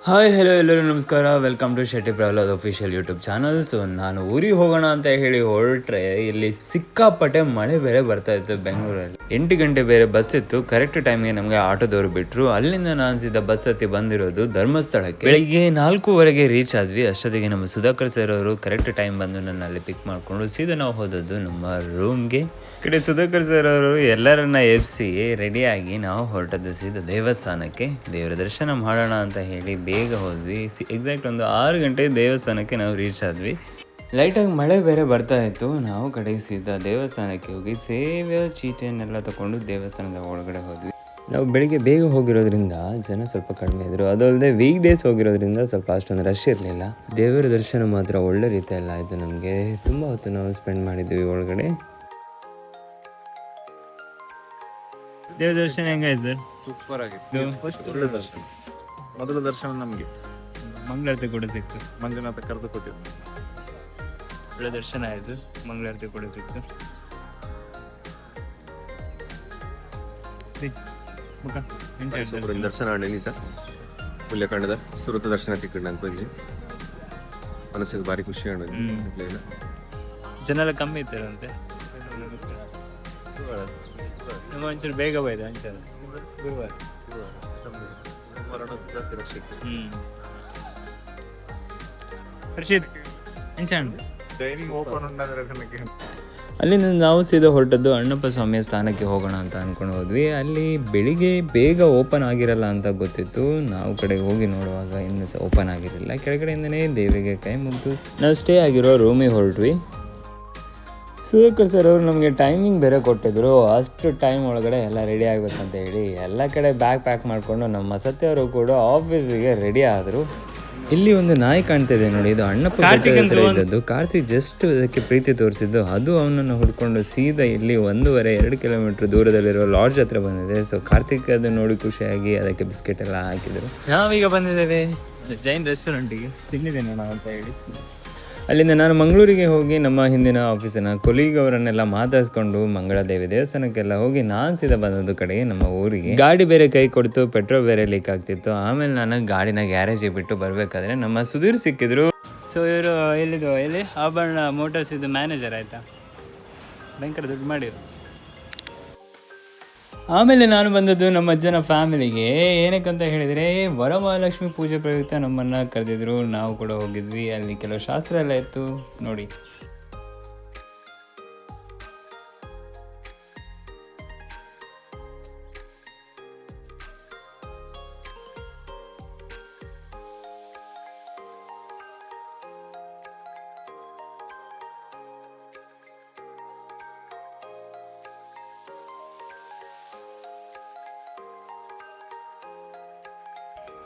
Hi hello ಎಲ್ಲರೂ ನಮಸ್ಕಾರ. Welcome to Shetty Prahlad official YouTube channel. So ನಾನು ಊರಿಗೆ ಹೋಗೋಣ ಅಂತ ಹೇಳಿ ಹೊರಟ್ರೆ ಇಲ್ಲಿ ಸಿಕ್ಕಾಪಟ್ಟೆ ಮಳೆ ಬೇರೆ ಬರ್ತಾ ಇತ್ತು. ಬೆಂಗಳೂರಲ್ಲಿ 8 ಗಂಟೆ ಬೇರೆ ಬಸ್ ಇತ್ತು. ಕರೆಕ್ಟ್ ಟೈಮ್ಗೆ ನಮಗೆ ಆಟೋದವರು ಬಿಟ್ಟರು. ಅಲ್ಲಿಂದ ನಾನು ಸೀದಾ ಬಸ್ ಹತ್ತಿ ಬಂದಿರೋದು ಧರ್ಮಸ್ಥಳಕ್ಕೆ. ಬೆಳಿಗ್ಗೆ 4:15ಗೆ ರೀಚ್ ಆದ್ವಿ. ಅಷ್ಟೊತ್ತಿಗೆ ನಮ್ಮ ಸುಧಾಕರ್ ಸರ್ ಅವರು ಕರೆಕ್ಟ್ ಟೈಮ್ ಬಂದು ನನ್ನ ಅಲ್ಲಿ ಪಿಕ್ ಮಾಡಿಕೊಂಡು ಸೀದಾ ನಾವು ಹೋದದ್ದು ನಮ್ಮ ರೂಮ್ಗೆ. ಕಡೆ ಸುಧಾಕರ್ ಸರ್ ಅವರು ಎಲ್ಲರನ್ನ ಎಬ್ಸಿ ರೆಡಿಯಾಗಿ ನಾವು ಹೊರಟದ್ದು ಸೀದಾ ದೇವಸ್ಥಾನಕ್ಕೆ. ದೇವರ ದರ್ಶನ ಮಾಡೋಣ ಅಂತ ಹೇಳಿ ಬೇಗ ಹೋದ್ವಿ. ಎಕ್ಸಾಕ್ಟ್ ಒಂದು 6 ಗಂಟೆ ದೇವಸ್ಥಾನಕ್ಕೆ ನಾವು ರೀಚ್ ಆದ್ವಿ. ಲೈಟಾಗಿ ಮಳೆ ಬೇರೆ ಬರ್ತಾ ಇತ್ತು. ನಾವು ಕಡೆಗೆ ಸೀದಾ ದೇವಸ್ಥಾನಕ್ಕೆ ಹೋಗಿ ಸೇವೆ ಚೀಟಿಯನ್ನೆಲ್ಲ ತಗೊಂಡು ದೇವಸ್ಥಾನದ ಒಳಗಡೆ ಹೋದ್ವಿ. ನಾವು ಬೆಳಿಗ್ಗೆ ಬೇಗ ಹೋಗಿರೋದ್ರಿಂದ ಜನ ಸ್ವಲ್ಪ ಕಡಿಮೆ ಇದ್ರು. ಅದಲ್ಲದೆ ವೀಕ್ ಡೇಸ್ ಹೋಗಿರೋದ್ರಿಂದ ಸ್ವಲ್ಪ ಅಷ್ಟೊಂದು ರಶ್ ಇರಲಿಲ್ಲ. ದೇವರ ದರ್ಶನ ಮಾತ್ರ ಒಳ್ಳೆ ರೀತಿಯಲ್ಲಿ ಆಯಿತು. ನಮಗೆ ತುಂಬ ಹೊತ್ತು ನಾವು ಸ್ಪೆಂಡ್ ಮಾಡಿದ್ವಿ ಒಳಗಡೆ. ದೇವ ದರ್ಶನ ಹೆಂಗಾಯ್ತು ಸರ್? ಸೂಪರ್ ಆಗಿತ್ತು. ಒಳ್ಳೆ ದರ್ಶನ. ಮೊದಲ ದರ್ಶನ ನಮಗೆ ಮಂಗಳಾರತಿ ಕೂಡ ಸಿಕ್ತು. ಮಂಜುನಾಥ ಕರೆದು ಕೊಟ್ಟಿದ್ದು ಒಳ್ಳೆ ದರ್ಶನ ಆಯಿತು. ಮಂಗಳಾರತಿ ಕೂಡ ಸಿಕ್ತು. ದರ್ಶನ ಆಡಲಿಲ್ಲ. ಪುಲ್ಯಕಾಂಡದ ಸುರತ ದರ್ಶನ ತಿಕ್ಕೊಂಡು ಅನ್ಕೊಂಡ್ವಿ. ಮನಸ್ಸಿಗೆ ಭಾರಿ ಖುಷಿ ಆಡೋದು. ಜನ ಎಲ್ಲ ಕಮ್ಮಿ ಇರ್ತಾರಂತೆ. ನಮ್ಮ ಒಂಚೂರು ಬೇಗ ಬೈದ ಅಂಚಲ್ಲ ಗುರುವಾರ ಜಾಸ್ತಿ ರಶ್ ಇತ್ತು. ಹರ್ಷಿತ್ ಎಂಚಂಡು ಟ್ರೈನಿಂಗ್ ಓಪನ್ ಉಂಟಾದ್ರೆ ಅಲ್ಲಿಂದ ನಾವು ಸೀದಾ ಹೊರಟದ್ದು ಅಣ್ಣಪ್ಪ ಸ್ವಾಮಿಯ ಸ್ಥಾನಕ್ಕೆ ಹೋಗೋಣ ಅಂತ ಅಂದ್ಕೊಂಡು ಹೋದ್ವಿ. ಅಲ್ಲಿ ಬೆಳಿಗ್ಗೆ ಬೇಗ ಓಪನ್ ಆಗಿರಲ್ಲ ಅಂತ ಗೊತ್ತಿತ್ತು. ನಾವು ಕಡೆಗೆ ಹೋಗಿ ನೋಡುವಾಗ ಇನ್ನೂ ಸಹ ಓಪನ್ ಆಗಿರಲಿಲ್ಲ. ಕೆಳಗಡೆಯಿಂದನೇ ದೇವರಿಗೆ ಕೈ ಮುಗಿದು ನಾವು ಸ್ಟೇ ಆಗಿರೋ ರೂಮಿಗೆ ಹೊರಟ್ವಿ. ಸುಧಾಕರ್ ಸರ್ ಅವರು ನಮಗೆ ಟೈಮಿಂಗ್ ಬೇರೆ ಕೊಟ್ಟಿದ್ರು. ಅಷ್ಟು ಟೈಮ್ ಒಳಗಡೆ ಎಲ್ಲ ರೆಡಿ ಆಗಬೇಕಂತ ಹೇಳಿ ಎಲ್ಲ ಕಡೆ ಬ್ಯಾಗ್ ಪ್ಯಾಕ್ ಮಾಡಿಕೊಂಡು ನಮ್ಮ ಸತ್ಯ ಅವರು ಕೂಡ ಆಫೀಸಿಗೆ ರೆಡಿ ಆದರು. ಇಲ್ಲಿ ಒಂದು ನಾಯಿ ಕಾಣ್ತಿದೆ ನೋಡಿ, ಇದು ಅಣ್ಣಪ್ಪ ಇದ್ದದ್ದು. ಕಾರ್ತಿಕ್ ಜಸ್ಟ್ ಅದಕ್ಕೆ ಪ್ರೀತಿ ತೋರಿಸಿದ್ದು. ಅದು ಅವನನ್ನು ಹುಡ್ಕೊಂಡು ಸೀದಾ ಇಲ್ಲಿ 1.5-2 ಕಿಲೋಮೀಟರ್ ದೂರದಲ್ಲಿರೋ ಲಾಡ್ಜ್ ಹತ್ರ ಬಂದಿದೆ. ಸೊ ಕಾರ್ತಿಕ್ ಅದು ನೋಡಿ ಖುಷಿಯಾಗಿ ಅದಕ್ಕೆ ಬಿಸ್ಕೆಟ್ ಎಲ್ಲ ಹಾಕಿದರು. ನಾವೀಗ ಬಂದಿದ್ದೇವೆ ಜೈನ್ ರೆಸ್ಟೋರೆಂಟಿಗೆ ತಿನ್ನಿದ್ದೇನೆ ನಾವು ಅಂತ ಹೇಳಿ. ಅಲ್ಲಿಂದ ನಾನು ಮಂಗಳೂರಿಗೆ ಹೋಗಿ ನಮ್ಮ ಹಿಂದಿನ ಆಫೀಸಿನ ಕೊಲೀಗ್ ಅವರನ್ನೆಲ್ಲ ಮಾತಾಡಿಸ್ಕೊಂಡು ಮಂಗಳಾದೇವಿ ದೇವಸ್ಥಾನಕ್ಕೆಲ್ಲ ಹೋಗಿ ನಾನು ಸೀದಾ ಬಂದದ್ದು ಕಡೆಗೆ ನಮ್ಮ ಊರಿಗೆ. ಗಾಡಿ ಬೇರೆ ಕೈ ಕೊಡ್ತು, ಪೆಟ್ರೋಲ್ ಬೇರೆ ಲೀಕ್ ಆಗ್ತಿತ್ತು. ಆಮೇಲೆ ನಾನು ಗಾಡಿನ ಗ್ಯಾರೇಜಿಗೆ ಬಿಟ್ಟು ಬರಬೇಕಾದ್ರೆ ನಮ್ಮ ಸುಧೀರ್ ಸಿಕ್ಕಿದ್ರು. ಸೊ ಇವರು ಎಲ್ಲಿ ಆಭರಣ ಮೋಟರ್ಸ್ ಇದು ಮ್ಯಾನೇಜರ್ ಆಯಿತಾ, ಭಯಂಕರ ದುಡ್ಡು ಮಾಡಿರು. ಆಮೇಲೆ ನಾನು ಬಂದದ್ದು ನಮ್ಮ ಅಜ್ಜನ ಫ್ಯಾಮಿಲಿಗೆ. ಏನಕ್ಕಂತ ಹೇಳಿದರೆ ವರಮಹಾಲಕ್ಷ್ಮಿ ಪೂಜೆ ಪ್ರಯುಕ್ತ ನಮ್ಮನ್ನು ಕರೆದಿದ್ರು. ನಾವು ಕೂಡ ಹೋಗಿದ್ವಿ. ಅಲ್ಲಿ ಕೆಲವು ಶಾಸ್ತ್ರ ಎಲ್ಲ ಇತ್ತು ನೋಡಿ.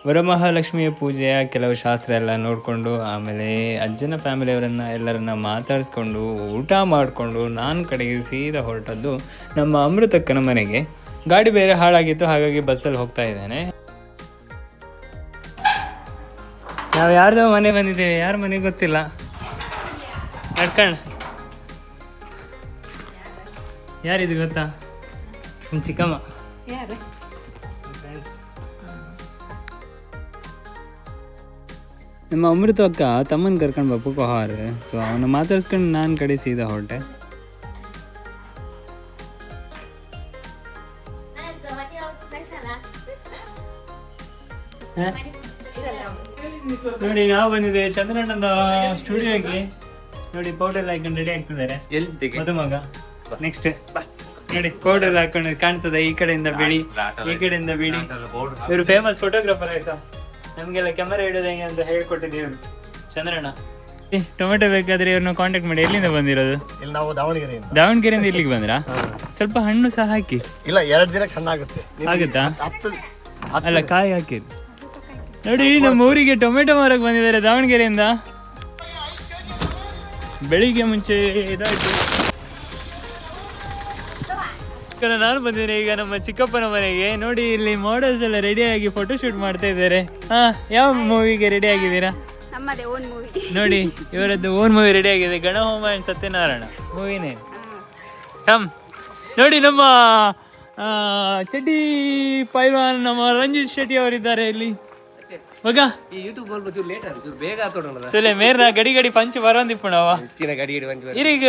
ವರಮಹಾಲಕ್ಷ್ಮಿಯ ಪೂಜೆಯ ಕೆಲವು ಶಾಸ್ತ್ರ ಎಲ್ಲ ನೋಡಿಕೊಂಡು ಆಮೇಲೆ ಅಜ್ಜನ ಫ್ಯಾಮಿಲಿಯವರನ್ನು ಎಲ್ಲರನ್ನ ಮಾತಾಡಿಸ್ಕೊಂಡು ಊಟ ಮಾಡಿಕೊಂಡು ನಾನು ಕಡೆಗೆ ಸೀದಾ ಹೊರಟದ್ದು ನಮ್ಮ ಅಮೃತಕ್ಕನ ಮನೆಗೆ. ಗಾಡಿ ಬೇರೆ ಹಾಳಾಗಿತ್ತು, ಹಾಗಾಗಿ ಬಸ್ಸಲ್ಲಿ ಹೋಗ್ತಾ ಇದ್ದೇನೆ. ನಾವು ಯಾರ್ದೋ ಮನೆ ಬಂದಿದ್ದೇವೆ, ಯಾರ ಮನೆಗೆ ಗೊತ್ತಿಲ್ಲ. ನಡ್ಕಂಡು ಯಾರಿದು ಗೊತ್ತಾ? ನಮ್ಮ ಚಿಕ್ಕಮ್ಮ. ನಮ್ಮ ಅಮೃತ ಅಕ್ಕ ತಮ್ಮನ ಕರ್ಕೊಂಡು ಬಪ್ಪಕ್ಕೆ ಹಾರ. ಸೊ ಅವನ್ನ ಮಾತಾಡ್ಸ್ಕೊಂಡು ನಾನು ಕಡೆ ಸೀದಾ ಹೊರಟೆ. ನೋಡಿ ನಾವು ಬಂದಿದ್ದೇವೆ ಚಂದ್ರಣ್ಣನ ಸ್ಟುಡಿಯೋಗೆ. ನೋಡಿ ಪೌಡರ್ ಹಾಕೊಂಡು ರೆಡಿ ಆಗ್ತಿದ್ದಾರೆ ಮದುಮಗ. ನೆಕ್ಸ್ಟ್ ನೋಡಿ ಪೌಡರ್ ಹಾಕೊಂಡು ಕಾಣ್ತದೆ. ಈ ಕಡೆಯಿಂದ ಬಿಳಿ, ಈ ಕಡೆಯಿಂದ ಬಿಳಿ. ಇವರು ಫೇಮಸ್ ಫೋಟೋಗ್ರಾಫರ್ ಆಯ್ತಾ. ನಮಗೆಲ್ಲ ಕ್ಯಾಮರಾ ಇಡೋದು ಹೆಂಗೆ ಅಂತ ಹೇಳ್ಕೊಟ್ಟಿದ್ದೀವಿ ಚಂದ್ರಣ್ಣ. ಟೊಮೆಟೊ ಬೇಕಾದ್ರೆ ಇವ್ರನ್ನ ಕಾಂಟ್ಯಾಕ್ಟ್ ಮಾಡಿ. ಎಲ್ಲಿಂದ ಬಂದಿರೋದು? ಇಲ್ಲಿ ನಾವು ದಾವಣಗೆರೆಯಿಂದ ಇಲ್ಲಿಗೆ ಬಂದ್ರಾ? ಸ್ವಲ್ಪ ಹಣ್ಣು ಸಹ ಹಾಕಿ. ಇಲ್ಲ 2 ದಿನಕ್ಕೆ ಹಣ್ಣಾಗುತ್ತೆ. ಆಗುತ್ತಾ? ಅಲ್ಲ ಕಾಯಿ ಹಾಕಿ. ನೋಡಿ ನಮ್ಮ ಊರಿಗೆ ಟೊಮೆಟೊ ಮಾರಕ್ಕೆ ಬಂದಿದ್ದಾರೆ ದಾವಣಗೆರೆಯಿಂದ. ಬೆಳಿಗ್ಗೆ ಮುಂಚೆ ಇದಾಯ್ತು. ನಾನು ಬಂದಿದ್ದೀನಿ ಈಗ ನಮ್ಮ ಚಿಕ್ಕಪ್ಪನ ಮನೆಗೆ. ನೋಡಿ ಇಲ್ಲಿ ಮಾಡೆಲ್ಸ್ ಎಲ್ಲ ರೆಡಿಯಾಗಿ ಫೋಟೋಶೂಟ್ ಮಾಡ್ತಾ ಇದ್ದಾರೆ. ಯಾವ ಮೂವಿಗೆ ರೆಡಿ ಆಗಿದ್ದೀರಾ? ನೋಡಿ ಇವರದ್ದು ಓನ್ ಮೂವಿ ರೆಡಿ ಆಗಿದೆ, ಗಣಹೋಮ ಅಂಡ್ ಸತ್ಯನಾರಾಯಣ ಮೂವಿನೇ. ನೋಡಿ ನಮ್ಮ ಚಡ್ಡಿ ಪೈಲ್ವಾನ್ ನಮ್ಮ ರಂಜಿತ್ ಶೆಟ್ಟಿ ಅವರಿದ್ದಾರೆ ಇಲ್ಲಿ. ಮಗ ಈ ಯೂಟ್ಯೂಬ್ ಬೋಲ್ ಚೂರು ಲೇಟ್ ಆಯ್ತು, ಚೂರು ಬೇಗ ಆತೋಡೋಣ. ತುಲೆ ಮೇರ್ನ ಗಡಿ ಗಡಿ ಪಂಚ್ ಬರೋಂದಿಪ್ಪುಣವ ಹೆಚ್ಚಿನ ಗಡಿ ಗಿಡಿ ಬಂಚು ಇರೀಗ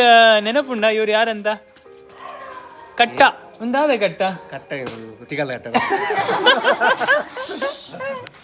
ನೆನಪುಂಡ ಇವ್ರು ಯಾರಂತ? ಕಟ್ಟ ಒಂದಾವೆ ಕಟ್ಟ ಕಟ್ಟ ತಿಗಲ್ಲ ಕಟ್ಟ